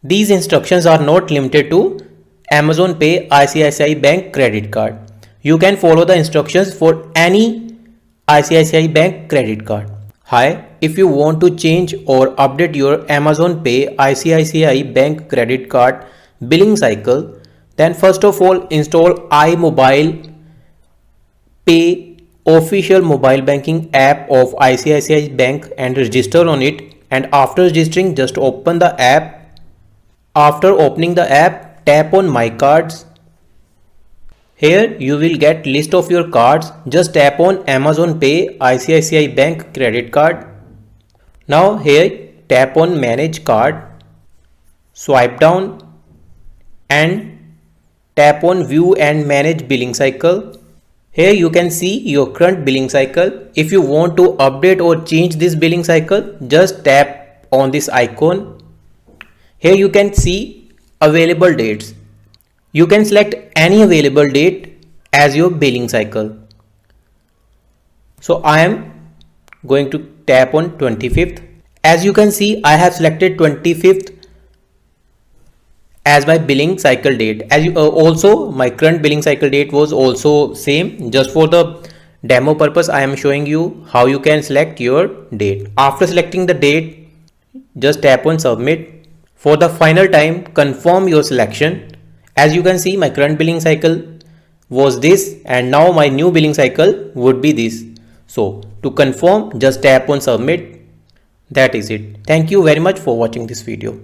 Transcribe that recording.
These instructions are not limited to Amazon Pay ICICI Bank credit card. You can follow the instructions for any ICICI Bank credit card. Hi, if you want to change or update your Amazon Pay ICICI Bank credit card billing cycle, then first of all install iMobile Pay official mobile banking app of ICICI Bank and register on it. And after registering, just open the app. After opening the app, tap on My Cards. Here you will get list of your cards. Just tap on Amazon Pay ICICI Bank credit card. Now here tap on Manage Card. Swipe down and tap on View and Manage Billing Cycle. Here you can see your current billing cycle. If you want to update or change this billing cycle, just tap on this icon. Here you can see available dates. You can select any available date as your billing cycle. So I am going to tap on 25th. As you can see, I have selected 25th as my billing cycle date. As you also my current billing cycle date was also same. Just for the demo purpose, I am showing you how you can select your date. After selecting the date, just tap on Submit. For the final time, confirm your selection. As you can see, my current billing cycle was this and now my new billing cycle would be this. So to confirm, just tap on Submit. That is it. Thank you very much for watching this video.